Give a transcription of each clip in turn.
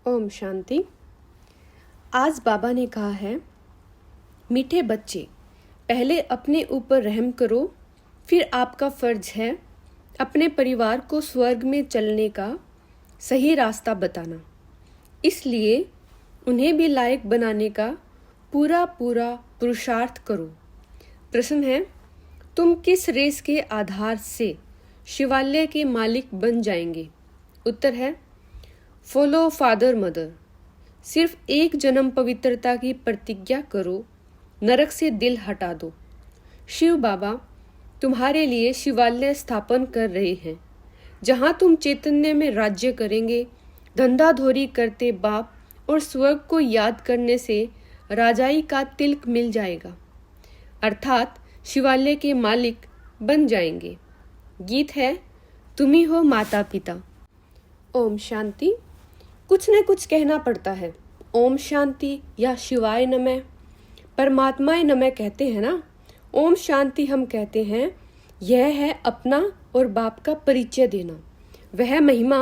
ओम शांति। आज बाबा ने कहा है, मीठे बच्चे, पहले अपने ऊपर रहम करो, फिर आपका फर्ज है अपने परिवार को स्वर्ग में चलने का सही रास्ता बताना। इसलिए उन्हें भी लायक बनाने का पूरा पुरुषार्थ करो। प्रश्न है, तुम किस रेस के आधार से शिवालय के मालिक बन जाएंगे? उत्तर है, फॉलो फादर मदर। सिर्फ एक जन्म पवित्रता की प्रतिज्ञा करो, नरक से दिल हटा दो। शिव बाबा तुम्हारे लिए शिवालय स्थापन कर रहे हैं, जहां तुम चैतन्य में राज्य करेंगे। धंधाधोरी करते बाप और स्वर्ग को याद करने से राजाई का तिलक मिल जाएगा, अर्थात शिवालय के मालिक बन जाएंगे। गीत है, तुम ही हो माता पिता। ओम शांति। कुछ न कुछ कहना पड़ता है। ओम शांति या शिवाय नमः, परमात्माय नमः कहते हैं ना। ओम शांति हम कहते हैं, यह है अपना और बाप का परिचय देना। वह महिमा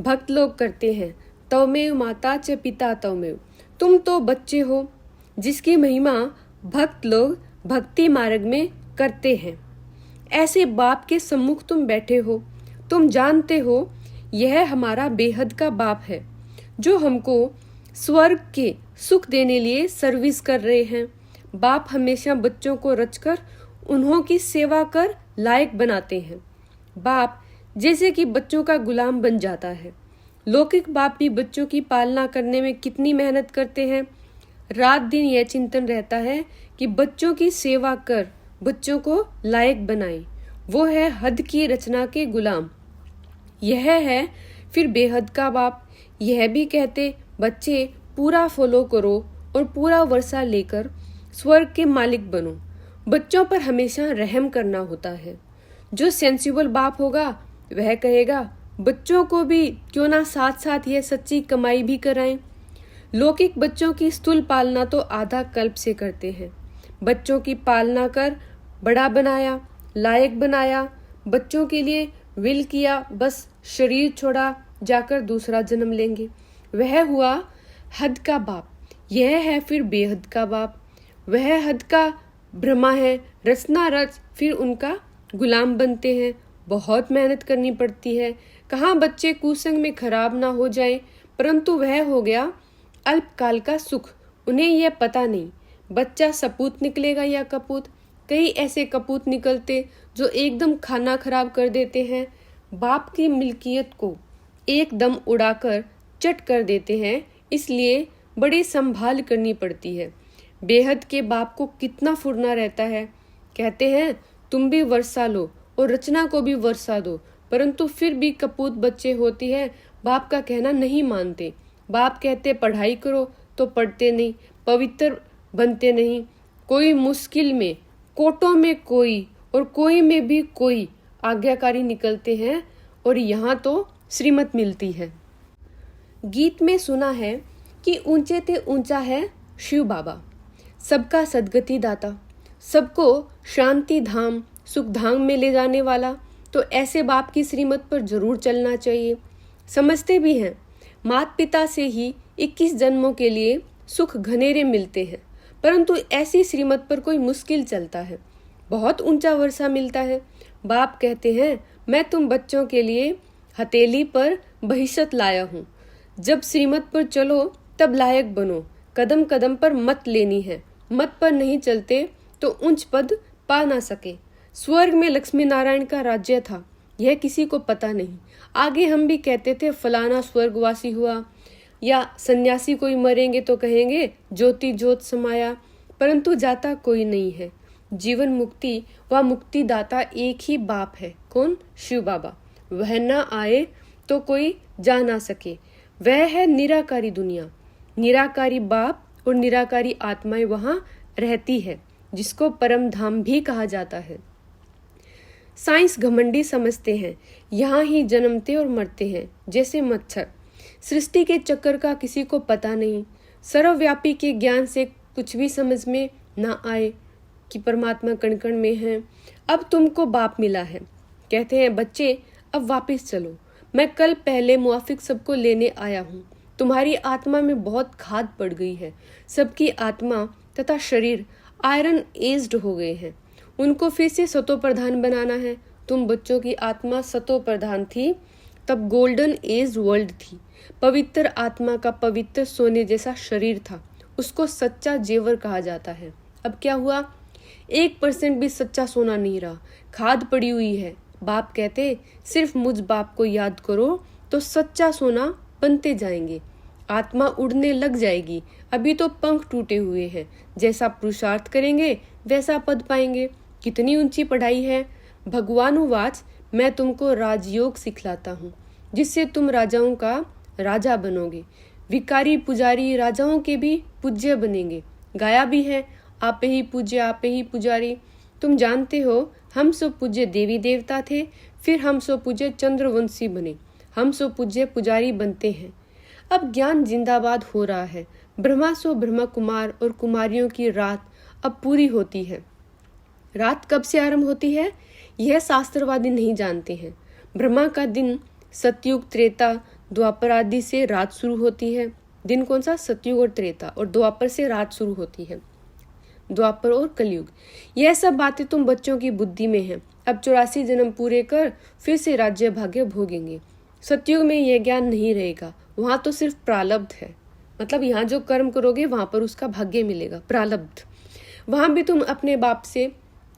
भक्त लोग करते हैं, तवमेव माता च पिता तवमेव। तुम तो बच्चे हो जिसकी महिमा भक्त लोग भक्ति मार्ग में करते हैं। ऐसे बाप के सम्मुख तुम बैठे हो, तुम जानते हो यह हमारा बेहद का बाप है, जो हमको स्वर्ग के सुख देने लिए सर्विस कर रहे हैं। बाप हमेशा बच्चों को रचकर उन्हों की सेवा कर लायक बनाते हैं। बाप जैसे कि बच्चों का गुलाम बन जाता है। लौकिक बाप भी बच्चों की पालना करने में कितनी मेहनत करते हैं। रात दिन यह चिंतन रहता है कि बच्चों की सेवा कर बच्चों को लायक बनाए। वो है हद की रचना के गुलाम। यह है फिर बेहद का बाप। यह भी कहते, बच्चे पूरा फॉलो करो और पूरा वर्षा लेकर स्वर्ग के मालिक बनो। बच्चों पर हमेशा रहम करना होता है। जो सेंसिबल बाप होगा वह कहेगा, बच्चों को भी क्यों ना साथ साथ यह सच्ची कमाई भी कराएं। लौकिक बच्चों की स्थूल पालना तो आधा कल्प से करते हैं। बच्चों की पालना कर बड़ा बनाया, लायक बनाया, बच्चों के लिए विल किया, बस शरीर छोड़ा, जाकर दूसरा जन्म लेंगे। वह हुआ हद का बाप। यह है फिर बेहद का बाप। वह हद का ब्रह्मा है, रचना रच फिर उनका गुलाम बनते हैं। बहुत मेहनत करनी पड़ती है। कहाँ बच्चे कुसंग में खराब ना हो जाएं, परंतु वह हो गया अल्पकाल का सुख। उन्हें यह पता नहीं बच्चा सपूत निकलेगा या कपूत। कई ऐसे कपूत निकलते जो एकदम खाना खराब कर देते हैं। बाप की मिल्कियत को एकदम उड़ाकर चट कर देते हैं, इसलिए बड़ी संभाल करनी पड़ती है। बेहद के बाप को कितना फुरना रहता है। कहते हैं, तुम भी वर्षा लो और रचना को भी वर्षा दो, परंतु फिर भी कपूत बच्चे होती है, बाप का कहना नहीं मानते। बाप कहते पढ़ाई करो तो पढ़ते नहीं, पवित्र बनते नहीं। कोई मुश्किल में, कोटों में कोई और कोई में भी कोई आज्ञाकारी निकलते हैं, और यहाँ तो श्रीमत मिलती है। गीत में सुना है कि ऊंचे ते ऊंचा है शिव बाबा, सबका सदगति दाता, सबको शांति धाम सुख धाम में ले जाने वाला। तो ऐसे बाप की श्रीमत पर जरूर चलना चाहिए। समझते भी हैं, माता पिता से ही 21 जन्मों के लिए सुख घनेरे मिलते हैं, परंतु ऐसी श्रीमत पर कोई मुश्किल चलता है, बहुत ऊंचा वर्षा मिलता है। बाप कहते हैं, मैं तुम बच्चों के लिए हथेली पर बहिशत लाया हूँ। जब श्रीमत पर चलो तब लायक बनो। कदम कदम पर मत लेनी है। मत पर नहीं चलते तो उच्च पद पा ना सके। स्वर्ग में लक्ष्मी नारायण का राज्य था, यह किसी को पता नहीं। आगे हम भी कहते थे फलाना स्वर्गवासी हुआ, या सन्यासी कोई मरेंगे तो कहेंगे ज्योति ज्योत समाया, परंतु जाता कोई नहीं है। जीवन मुक्ति व मुक्तिदाता एक ही बाप है। कौन? शिव बाबा। वह न आए तो कोई जा ना सके। वह है निराकारी दुनिया। निराकारी बाप और निराकारी आत्माएं वहां रहती है, जिसको परम धाम भी कहा जाता है। साइंस घमंडी समझते हैं, यहाँ ही जन्मते और मरते हैं जैसे मच्छर। सृष्टि के चक्कर का किसी को पता नहीं। सर्वव्यापी के ज्ञान से कुछ भी समझ में ना आए कि परमात्मा कण कण में है। अब तुमको बाप मिला है, कहते हैं बच्चे अब वापस चलो। मैं कल पहले मुआफिक सबको लेने आया हूँ, तुम्हारी आत्मा में बहुत खाद पड़ गई है। सबकी आत्मा तथा शरीर आयरन एज्ड हो गए हैं, उनको फिर से सतो प्रधान बनाना है। तुम बच्चों की आत्मा सतो प्रधान थी, तब गोल्डन एज वर्ल्ड थी। पवित्र आत्मा का पवित्र सोने जैसा शरीर था, उसको सच्चा जेवर कहा जाता है। अब क्या हुआ? 1% भी सच्चा सोना नहीं रहा, खाद पड़ी हुई है। बाप कहते सिर्फ मुझ बाप को याद करो तो सच्चा सोना बनते जाएंगे, आत्मा उड़ने लग जाएगी। अभी तो पंख टूटे हुए हैं, जैसा पुरुषार्थ करेंगे वैसा पद पाएंगे। कितनी ऊंची पढ़ाई है। भगवानुवाच, मैं तुमको राजयोग सिखलाता हूँ, जिससे तुम राजाओं का राजा बनोगे। विकारी पुजारी राजाओं के भी पूज्य बनेंगे। गाया भी है, आपे ही पूज्य आपे ही पुजारी। तुम जानते हो हम सब पूज्य देवी देवता थे, फिर हम सब पूज्य चंद्रवंशी बने, हम सब पूज्य पुजारी बनते हैं। अब ज्ञान जिंदाबाद हो रहा है। ब्रह्मा सो ब्रह्मा कुमार और कुमारियों की रात अब पूरी होती है। रात कब से आरंभ होती है यह शास्त्रवादी नहीं जानते हैं। ब्रह्मा का दिन सतयुग त्रेता द्वापर आदि से रात शुरू होती है। दिन कौन सा? सतयुग और त्रेता, और द्वापर से रात शुरू होती है, द्वापर और कलयुग। यह सब बातें तुम बच्चों की बुद्धि में हैं। अब 84 जन्म पूरे कर फिर से राज्य भाग्य भोगेंगे। सतयुग में यह ज्ञान नहीं रहेगा, वहां तो सिर्फ प्रारब्ध है, मतलब यहाँ जो कर्म करोगे वहां पर उसका भाग्य मिलेगा, प्रारब्ध। वहां भी तुम अपने बाप से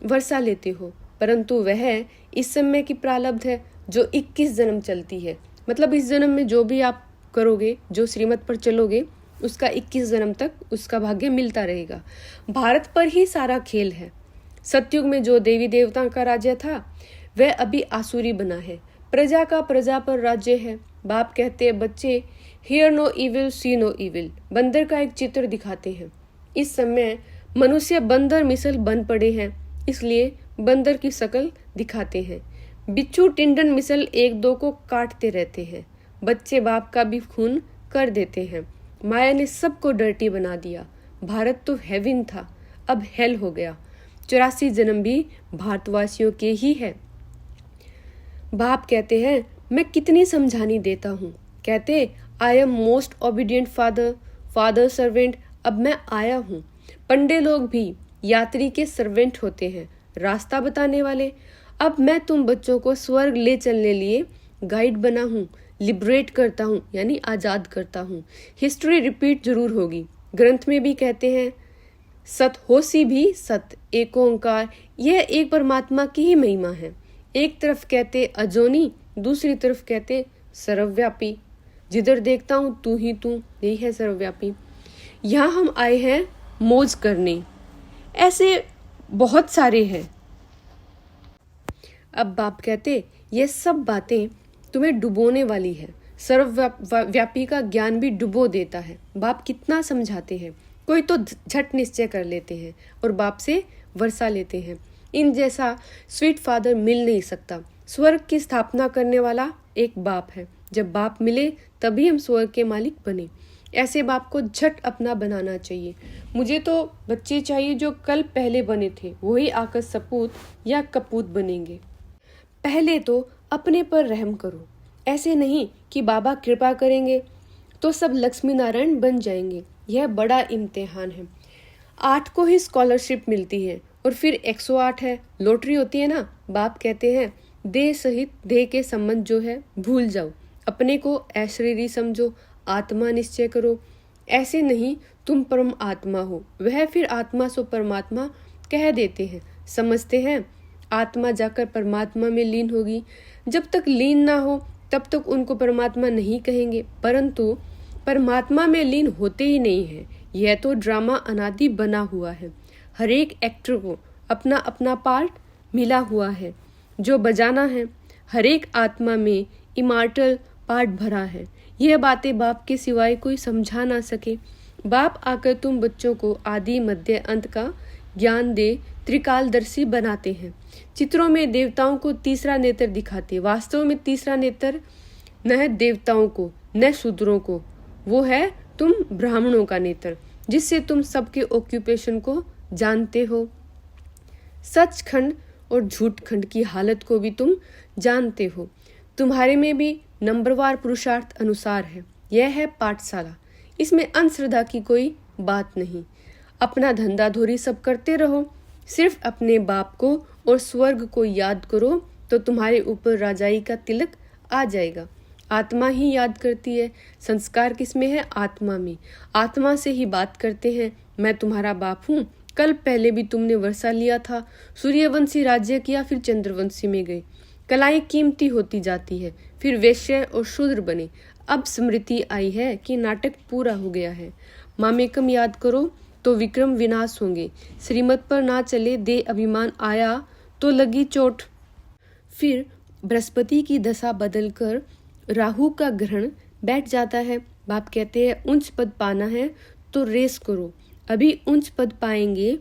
वर्षा लेते हो, परंतु वह इस समय की प्रारब्ध है जो 21 जन्म चलती है। मतलब इस जन्म में जो भी आप करोगे, जो श्रीमत पर चलोगे, उसका 21 जन्म तक उसका भाग्य मिलता रहेगा। भारत पर ही सारा खेल है। सतयुग में जो देवी देवता का राज्य था वह अभी आसुरी बना है। प्रजा का प्रजा पर राज्य है। बाप कहते हैं बच्चे, hear no evil see no evil. बंदर का एक चित्र दिखाते हैं। इस समय मनुष्य बंदर मिसल बन पड़े हैं, इसलिए बंदर की शक्ल दिखाते हैं। बिच्छू टिंडन मिसल एक दो को काटते रहते हैं। बच्चे बाप का भी खून कर देते हैं। माया ने सबको डर्टी बना दिया। भारत तो हेवन था, अब हेल हो गया। 84 जन्म भी भारतवासियों के ही है। बाप कहते हैं मैं कितनी समझानी देता हूँ। कहते I am most obedient father, father servant. अब मैं आया हूँ। पंडे लोग भी यात्री के सर्वेंट होते हैं, रास्ता बताने वाले। अब मैं तुम बच्चों को स्वर्ग ले चलने लिए गाइड बना हूँ, लिबरेट करता हूँ, यानी आजाद करता हूँ। हिस्ट्री रिपीट जरूर होगी। ग्रंथ में भी कहते हैं सत होसी भी सत, एक ओंकार। यह एक परमात्मा की ही महिमा है। एक तरफ कहते अजोनी, दूसरी तरफ कहते सर्वव्यापी। जिधर देखता हूँ तू ही तू, यही है सर्वव्यापी। यहाँ हम आए हैं मौज करने। ऐसे बहुत सारे हैं। अब बाप कहते ये सब बातें तुम्हें डुबोने वाली है। सर्वव्यापी का ज्ञान भी डुबो देता है। बाप कितना समझाते हैं। कोई तो झट निश्चय कर लेते हैं और बाप से वर्षा लेते हैं। इन जैसा स्वीट फादर मिल नहीं सकता। स्वर्ग की स्थापना करने वाला एक बाप है। जब बाप मिले तभी हम स्वर्ग के मालिक बने। ऐसे बाप को झट अपना बनाना चाहिए। मुझे तो बच्चे चाहिए जो कल पहले बने थे, वही आकर सपूत या कपूत बनेंगे। पहले तो अपने पर रहम करो। ऐसे नहीं कि बाबा कृपा करेंगे तो सब लक्ष्मी नारायण बन जाएंगे। यह बड़ा इम्तिहान है। 8 को ही स्कॉलरशिप मिलती है और फिर 108 है। लॉटरी होती है ना। बाप कहते हैं देह सहित देह के संबंध जो है भूल जाओ, अपने को ऐश्वर्य समझो, आत्मा निश्चय करो। ऐसे नहीं तुम परम आत्मा हो। वह फिर आत्मा सो परमात्मा कह देते हैं, समझते हैं आत्मा जाकर परमात्मा में लीन होगी। जब तक लीन ना हो तब तक उनको परमात्मा नहीं कहेंगे, परंतु परमात्मा में लीन होते ही नहीं है। यह तो ड्रामा अनादि बना हुआ है। हर एक एक्टर को अपना अपना पार्ट मिला हुआ है जो बजाना है। हर एक आत्मा में इमॉर्टल पार्ट भरा है। यह बातें बाप के सिवाय कोई समझा ना सके। बाप आकर तुम बच्चों को आदि मध्य अंत का ज्ञान दे त्रिकालदर्शी बनाते हैं। चित्रों में देवताओं को तीसरा नेत्र दिखाते। वास्तव में तीसरा नेत्र न है देवताओं को न शूद्रों को, वो है तुम ब्राह्मणों का नेत्र, जिससे तुम सबके ऑक्यूपेशन को जानते हो। सचखंड और झूठखंड की हालत को भी तुम जानते हो। तुम्हारे में भी नंबरवार पुरुषार्थ अनुसार है। यह है पाठशाला, इसमें अंधश्रद्धा की कोई बात नहीं। अपना धंधा धोरी सब करते रहो, सिर्फ अपने बाप को और स्वर्ग को याद करो तो तुम्हारे ऊपर राजाई का तिलक आ जाएगा। आत्मा ही याद करती है, संस्कार किसमें है? आत्मा में। आत्मा से ही बात करते हैं, मैं तुम्हारा बाप हूँ, कल पहले भी तुमने वर्षा लिया था, सूर्यवंशी राज्य किया, फिर चंद्रवंशी में गए। कलाएं कीमती होती जाती है, फिर वैश्य और शूद्र बने। अब स्मृति आई है कि नाटक पूरा हो गया है। मामेकम याद करो तो विक्रम विनाश होंगे। श्रीमत पर ना चले दे अभिमान आया तो लगी चोट। फिर बृहस्पति की दशा बदलकर राहु का ग्रहण बैठ जाता है। बाप कहते हैं उच्च पद पाना है तो रेस करो, अभी उच्च पद पाएंगे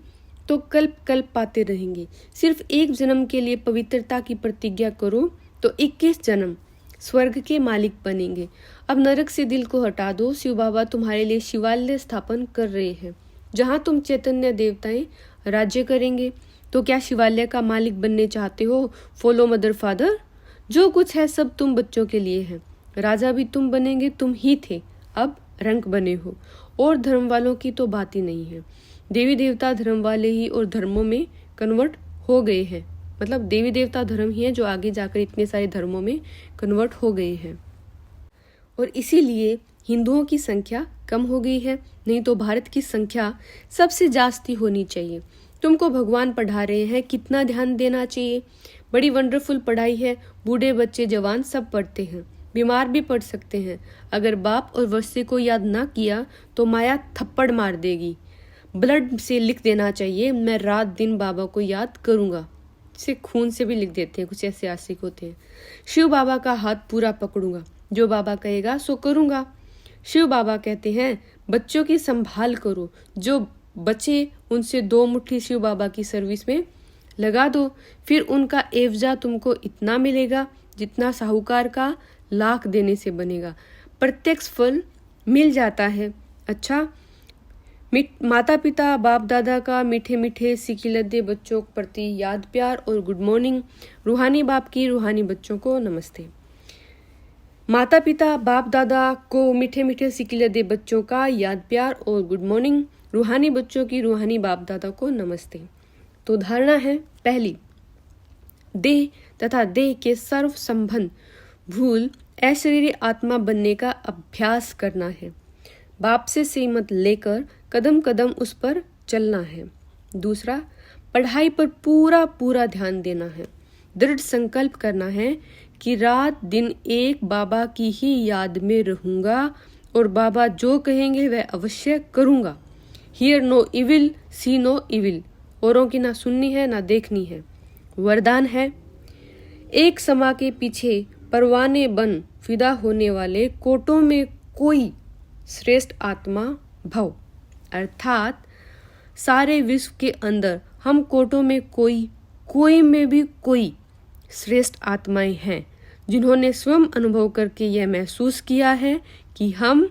तो कल्प कल्प पाते रहेंगे। सिर्फ एक जन्म के लिए पवित्रता की प्रतिज्ञा करो तो 21 जन्म स्वर्ग के मालिक बनेंगे। अब नरक से दिल को हटा दो, शिव बाबा तुम्हारे लिए शिवालय स्थापन कर रहे हैं जहाँ तुम चैतन्य देवताएं राज्य करेंगे। तो क्या शिवालय का मालिक बनने चाहते हो? Follow mother father. जो कुछ है सब तुम बच्चों के लिए है। राजा भी तुम बनेंगे, तुम ही थे, अब रंक बने हो। और धर्म वालों की तो बात ही नहीं है। देवी देवता धर्म वाले ही और धर्मों में कन्वर्ट हो गए हैं। मतलब देवी देवता धर्म ही है जो आगे जाकर इतने सारे धर्मों में कन्वर्ट हो गए हैं। और इसीलिए हिंदुओं की संख्या कम हो गई है, नहीं तो भारत की संख्या सबसे जास्ती होनी चाहिए। तुमको भगवान पढ़ा रहे हैं, कितना ध्यान देना चाहिए। बड़ी वंडरफुल पढ़ाई है, बूढ़े बच्चे जवान सब पढ़ते हैं, बीमार भी पढ़ सकते हैं। अगर बाप और वर्षे को याद ना किया तो माया थप्पड़ मार देगी। ब्लड से लिख देना चाहिए, मैं रात दिन बाबा को याद करूंगा। इसे खून से भी लिख देते हैं, कुछ ऐसे आशिक होते हैं। शिव बाबा का हाथ पूरा पकड़ूंगा, जो बाबा कहेगा सो करूंगा। शिव बाबा कहते हैं बच्चों की संभाल करो, जो बचे उनसे 2 मुट्ठी शिव बाबा की सर्विस में लगा दो, फिर उनका एवजा तुमको इतना मिलेगा जितना साहूकार का लाख देने से बनेगा। प्रत्यक्ष फल मिल जाता है। अच्छा, माता पिता बाप दादा का मीठे मीठे सिकिलद्दे बच्चों के प्रति याद प्यार और गुड मॉर्निंग। रूहानी बाप की रूहानी बच्चों को नमस्ते। माता पिता बाप दादा को मीठे मीठे सिकिलद्दे बच्चों का याद प्यार और गुड मॉर्निंग। रूहानी बच्चों की रूहानी बाप दादा को नमस्ते। तो धारणा है पहली, देह तथा देह के सर्व संबंध भूल अशरीरी आत्मा बनने का अभ्यास करना है। बाप से सीमत लेकर कदम कदम उस पर चलना है। दूसरा, पढ़ाई पर पूरा पूरा ध्यान देना है। दृढ़ संकल्प करना है कि रात दिन एक बाबा की ही याद में रहूंगा और बाबा जो कहेंगे वह अवश्य करूंगा। Hear no evil, see no evil. औरों की ना सुननी है ना देखनी है। वरदान है, एक समा के पीछे परवाने बन फिदा होने वाले कोटों में कोई श्रेष्ठ आत्मा भव। अर्थात सारे विश्व के अंदर हम कोटों में कोई में भी कोई श्रेष्ठ आत्माएं हैं, जिन्होंने स्वयं अनुभव करके यह महसूस किया है कि हम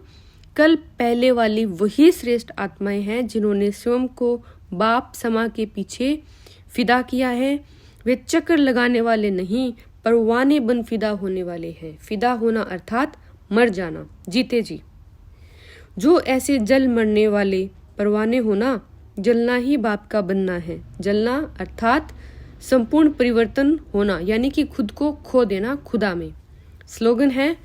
कल पहले वाली वही श्रेष्ठ आत्माएं हैं जिन्होंने स्वयं को बाप समा के पीछे फिदा किया है। वे चक्कर लगाने वाले नहीं, परवाने बन फिदा होने वाले हैं। फिदा होना अर्थात मर जाना, जीते जी। जो ऐसे जल मरने वाले परवाने होना, जलना ही बाप का बनना है। जलना अर्थात संपूर्ण परिवर्तन होना, यानी कि खुद को खो देना खुदा में। स्लोगन है,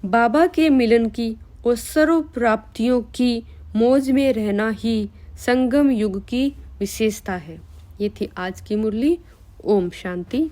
बाबा के मिलन की और सर्व प्राप्तियों की मौज में रहना ही संगम युग की विशेषता है। ये थी आज की मुरली। ओम शांति।